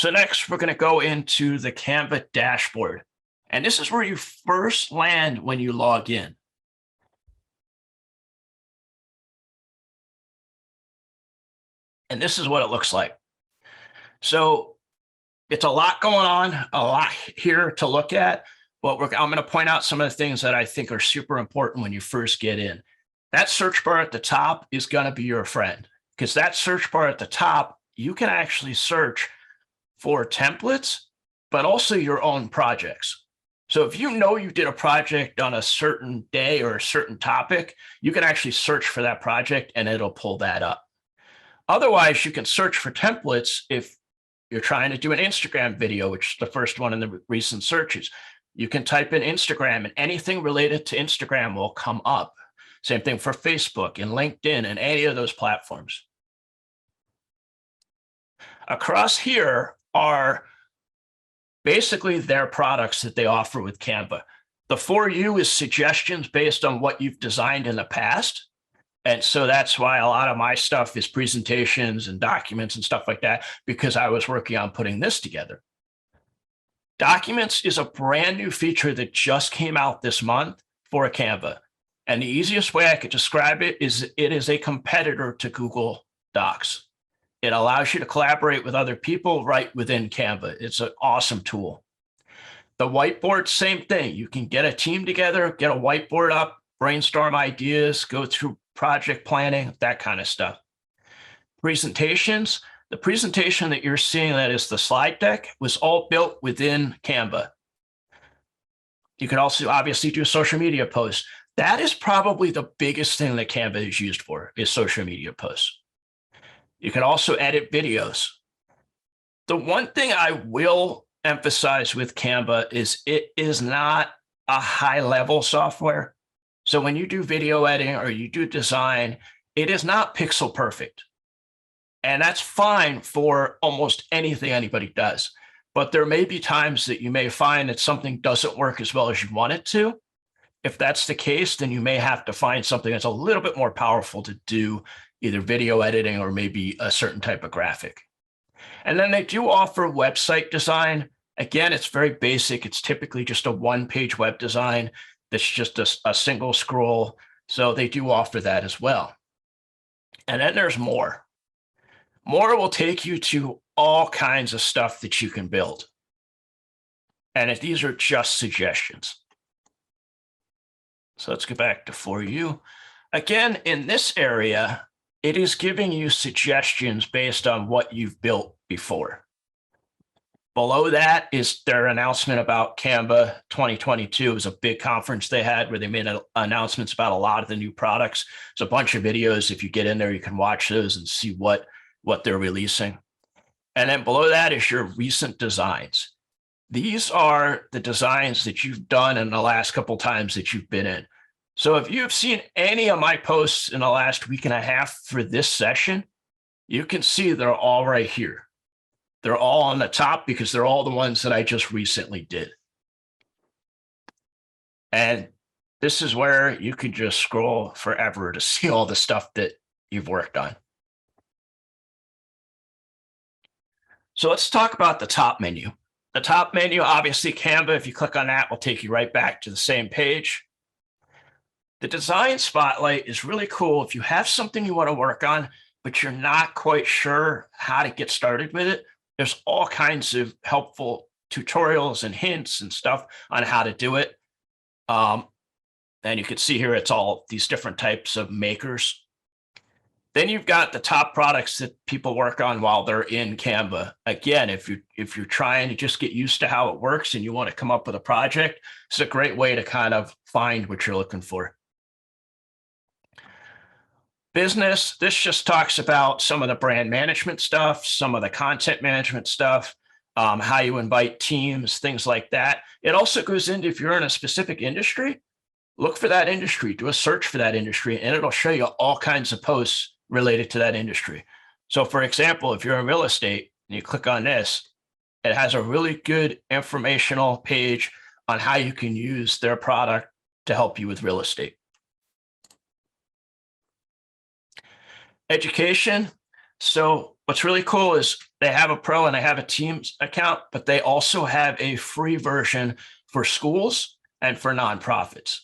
So next, we're going to go into the Canva dashboard. And this is where you first land when you log in. And this is what it looks like. So it's a lot going on, a lot here to look at. But I'm going to point out some of the things that I think are super important when you first get in. That search bar at the top is going to be your friend, because that search bar at the top, you can actually search for templates, but also your own projects. So if you know you did a project on a certain day or a certain topic, you can actually search for that project and it'll pull that up. Otherwise, you can search for templates if you're trying to do an Instagram video, which is the first one in the recent searches. You can type in Instagram and anything related to Instagram will come up. Same thing for Facebook and LinkedIn and any of those platforms. Across here are basically their products that they offer with Canva. The For You is suggestions based on what you've designed in the past. And so that's why a lot of my stuff is presentations and documents and stuff like that, because I was working on putting this together. Documents is a brand new feature that just came out this month for Canva. And the easiest way I could describe it is a competitor to Google Docs. It allows you to collaborate with other people right within Canva. It's an awesome tool. The whiteboard, same thing. You can get a team together, get a whiteboard up, brainstorm ideas, go through project planning, that kind of stuff. Presentations, the presentation that you're seeing that is the slide deck was all built within Canva. You can also obviously do social media posts. That is probably the biggest thing that Canva is used for, is social media posts. You can also edit videos. The one thing I will emphasize with Canva is it is not a high-level software. So when you do video editing or you do design, it is not pixel perfect. And that's fine for almost anything anybody does. But there may be times that you may find that something doesn't work as well as you want it to. If that's the case, then you may have to find something that's a little bit more powerful to do either video editing or maybe a certain type of graphic. And then they do offer website design. Again, it's very basic. It's typically just a one-page web design that's just a single scroll. So they do offer that as well. And then there's more. More will take you to all kinds of stuff that you can build. And if these are just suggestions. So let's get back to For You. Again, in this area, it is giving you suggestions based on what you've built before. Below that is their announcement about Canva 2022. It was a big conference they had where they made announcements about a lot of the new products. There's a bunch of videos. If you get in there, you can watch those and see what they're releasing. And then below that is your recent designs. These are the designs that you've done in the last couple of times that you've been in. So if you've seen any of my posts in the last week and a half for this session, you can see they're all right here. They're all on the top because they're all the ones that I just recently did. And this is where you could just scroll forever to see all the stuff that you've worked on. So let's talk about the top menu. The top menu, obviously Canva, if you click on that, will take you right back to the same page. The design spotlight is really cool if you have something you want to work on, but you're not quite sure how to get started with it. There's all kinds of helpful tutorials and hints and stuff on how to do it. And you can see here, it's all these different types of makers. Then you've got the top products that people work on while they're in Canva. Again, if you're trying to just get used to how it works and you want to come up with a project, it's a great way to kind of find what you're looking for. Business, this just talks about some of the brand management stuff, some of the content management stuff, how you invite teams, things like that. It also goes into, if you're in a specific industry, look for that industry, do a search for that industry, and it'll show you all kinds of posts related to that industry. So for example, if you're in real estate and you click on this, it has a really good informational page on how you can use their product to help you with real estate. Education. So what's really cool is They have a pro and they have a Teams account, but they also have a free version for schools and for nonprofits.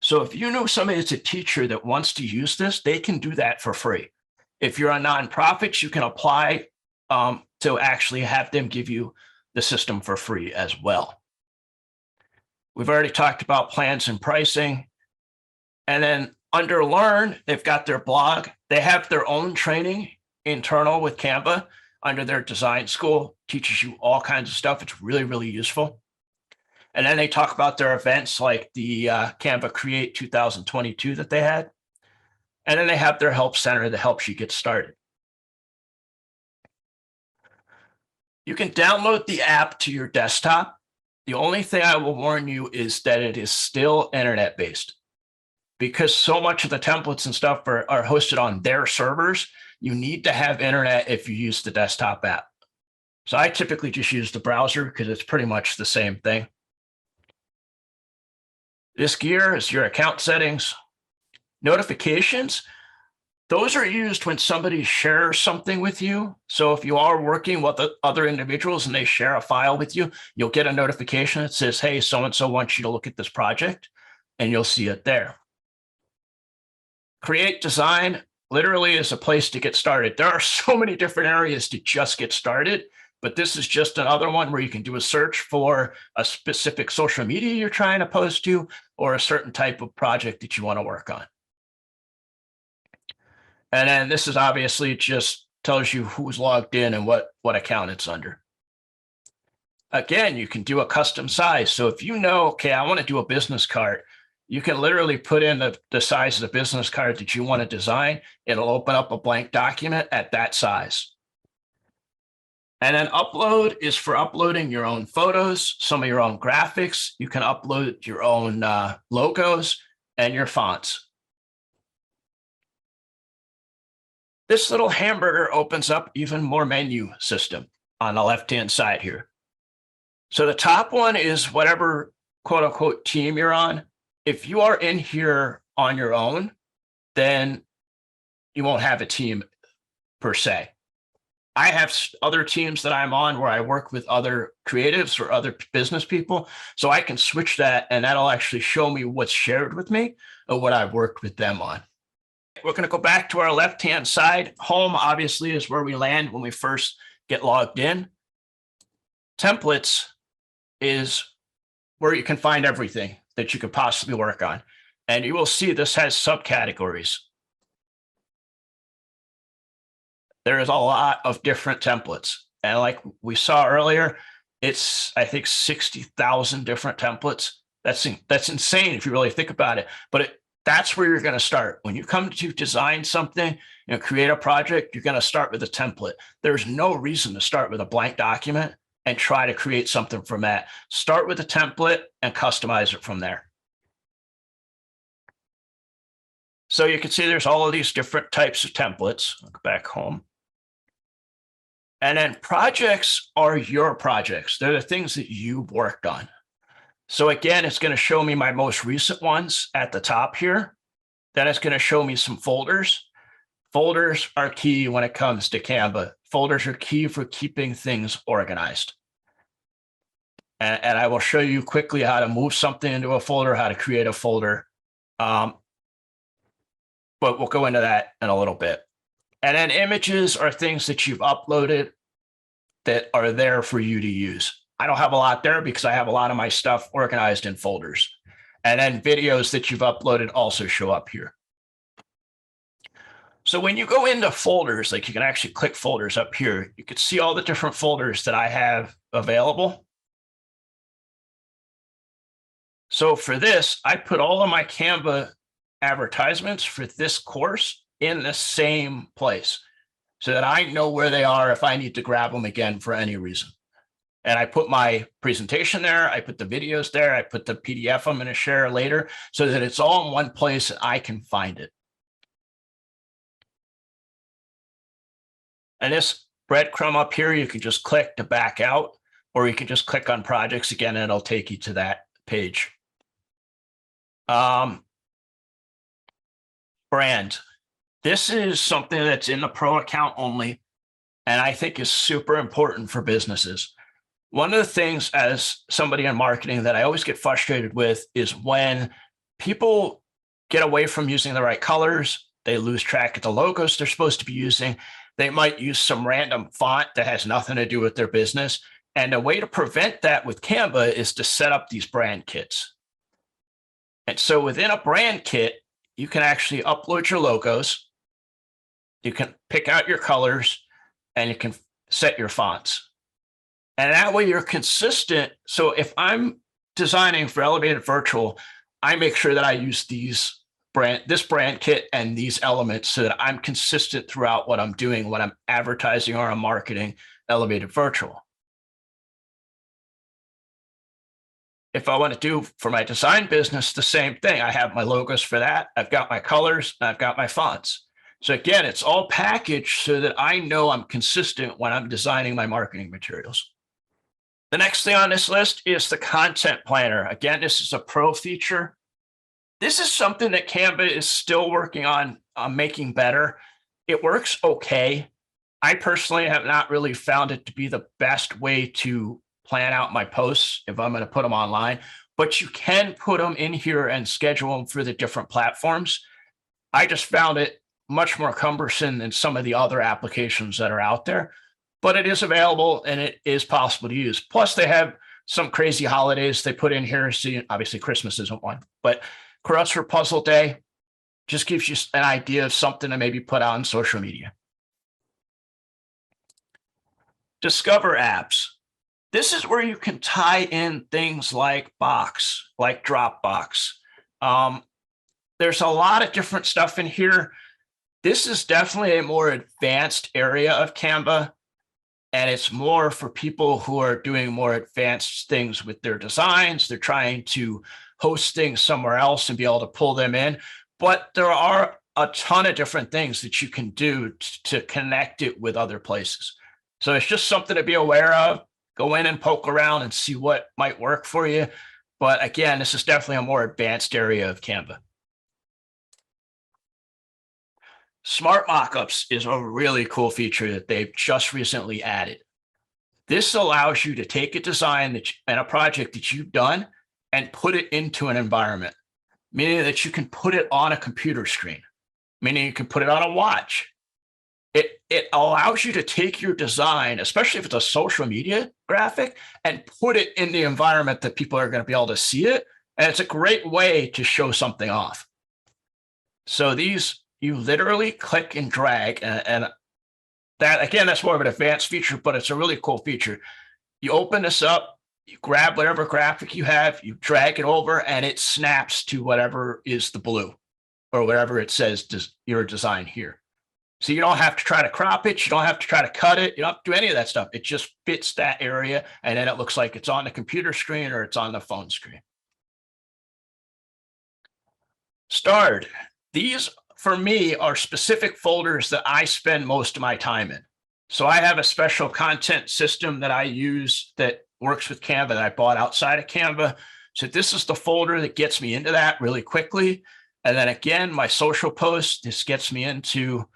So if you know somebody that's a teacher that wants to use this, they can do that for free. If you're a nonprofit, you can apply to actually have them give you the system for free as well. We've already talked about plans and pricing. And then under Learn, they've got their blog. They have their own training internal with Canva under their design school, teaches you all kinds of stuff. It's really, really useful. And then they talk about their events like the Canva Create 2022 that they had. And then they have their help center that helps you get started. You can download the app to your desktop. The only thing I will warn you is that it is still internet-based. Because so much of the templates and stuff are hosted on their servers, you need to have internet if you use the desktop app. So I typically just use the browser because it's pretty much the same thing. This gear is your account settings. Notifications, those are used when somebody shares something with you. So if you are working with other individuals and they share a file with you, you'll get a notification that says, hey, so-and-so wants you to look at this project, and you'll see it there. Create Design literally is a place to get started. There are so many different areas to just get started, but this is just another one where you can do a search for a specific social media you're trying to post to or a certain type of project that you want to work on. And then this is obviously just tells you who's logged in and what account it's under. Again, you can do a custom size. So if you know, okay, I want to do a business card, you can literally put in the size of the business card that you want to design. It'll open up a blank document at that size. And then upload is for uploading your own photos, some of your own graphics. You can upload your own logos and your fonts. This little hamburger opens up even more menu system on the left-hand side here. So the top one is whatever quote unquote team you're on. If you are in here on your own, then you won't have a team per se. I have other teams that I'm on where I work with other creatives or other business people. So I can switch that and that'll actually show me what's shared with me or what I've worked with them on. We're going to go back to our left-hand side. Home obviously is where we land when we first get logged in. Templates is where you can find everything that you could possibly work on. And you will see this has subcategories. There is a lot of different templates. And like we saw earlier, it's, I think, 60,000 different templates. That's insane if you really think about it. But that's where you're going to start. When you come to design something, create a project, you're going to start with a template. There's no reason to start with a blank document and try to create something from that. Start with a template and customize it from there. So you can see there's all of these different types of templates. I'll go back home. And then projects are your projects. They're the things that you've worked on. So again, it's going to show me my most recent ones at the top here. Then it's going to show me some folders. Folders are key when it comes to Canva. Folders are key for keeping things organized. And I will show you quickly how to move something into a folder, how to create a folder. But we'll go into that in a little bit. And then images are things that you've uploaded that are there for you to use. I don't have a lot there because I have a lot of my stuff organized in folders. And then videos that you've uploaded also show up here. So when you go into folders, like you can actually click folders up here, you can see all the different folders that I have available. So for this, I put all of my Canva advertisements for this course in the same place so that I know where they are if I need to grab them again for any reason. And I put my presentation there. I put the videos there. I put the PDF I'm going to share later so that it's all in one place and I can find it. And this breadcrumb up here, you can just click to back out, or you can just click on projects again, and it'll take you to that page. Brand. This is something that's in the pro account only. and I think is super important for businesses. One of the things as somebody in marketing that I always get frustrated with is when people get away from using the right colors, they lose track of the logos they're supposed to be using. They might use some random font that has nothing to do with their business. And a way to prevent that with Canva is to set up these brand kits. And so within a brand kit, you can actually upload your logos, you can pick out your colors, and you can set your fonts. And that way you're consistent. So if I'm designing for Elevated Virtual, I make sure that I use this brand kit and these elements so that I'm consistent throughout what I'm doing when I'm advertising or I'm marketing Elevated Virtual. If I want to do for my design business, the same thing. I have my logos for that. I've got my colors, and I've got my fonts. So again, it's all packaged so that I know I'm consistent when I'm designing my marketing materials. The next thing on this list is the content planner. Again, this is a pro feature. This is something that Canva is still working on making better. It works okay. I personally have not really found it to be the best way to plan out my posts if I'm going to put them online, but you can put them in here and schedule them for the different platforms. I just found it much more cumbersome than some of the other applications that are out there, but it is available and it is possible to use. Plus they have some crazy holidays they put in here. So obviously Christmas isn't one, but Crossword Puzzle Day just gives you an idea of something to maybe put out on social media. Discover apps. This is where you can tie in things like Box, like Dropbox. There's a lot of different stuff in here. This is definitely a more advanced area of Canva, and it's more for people who are doing more advanced things with their designs. They're trying to host things somewhere else and be able to pull them in. But there are a ton of different things that you can do to connect it with other places. So it's just something to be aware of. Go in and poke around and see what might work for you. But again, this is definitely a more advanced area of Canva. Smart Mockups is a really cool feature that they've just recently added. This allows you to take a design and a project that you've done and put it into an environment, meaning that you can put it on a computer screen, meaning you can put it on a watch. It allows you to take your design, especially if it's a social media graphic, and put it in the environment that people are going to be able to see it. And it's a great way to show something off. So these, you literally click and drag, and that, again, that's more of an advanced feature, but it's a really cool feature. You open this up, you grab whatever graphic you have, you drag it over, and it snaps to whatever is the blue or whatever it says your design here. So you don't have to try to crop it. You don't have to try to cut it. You don't have to do any of that stuff. It just fits that area. And then it looks like it's on the computer screen or it's on the phone screen. Starred. These, for me, are specific folders that I spend most of my time in. So I have a special content system that I use that works with Canva that I bought outside of Canva. So this is the folder that gets me into that really quickly. And then again, my social posts, this gets me into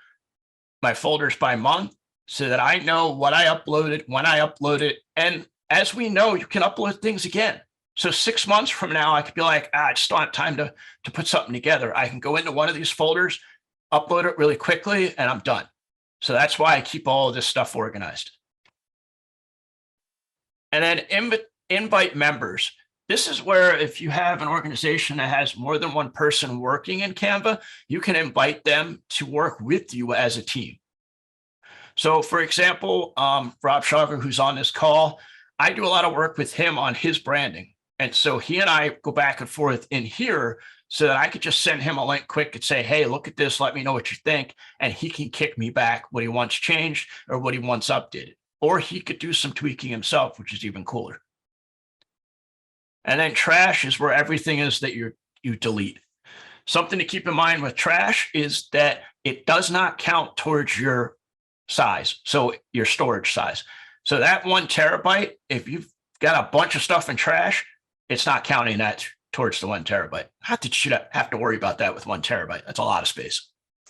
my folders by month so that I know what I uploaded, when I upload it. And as we know, you can upload things again. So 6 months from now, I could be like, I just don't have time to put something together. I can go into one of these folders, upload it really quickly, and I'm done. So that's why I keep all of this stuff organized. And then invite members. This is where if you have an organization that has more than one person working in Canva, you can invite them to work with you as a team. So for example, Rob Schauger, who's on this call, I do a lot of work with him on his branding. And so he and I go back and forth in here so that I could just send him a link quick and say, hey, look at this, let me know what you think. And he can kick me back what he wants changed or what he wants updated. Or he could do some tweaking himself, which is even cooler. And then trash is where everything is that you delete. Something to keep in mind with trash is that it does not count towards your size, so your storage size. So that 1 terabyte, if you've got a bunch of stuff in trash, it's not counting that towards the 1 terabyte. Not that you should have to worry about that with 1 terabyte. That's a lot of space.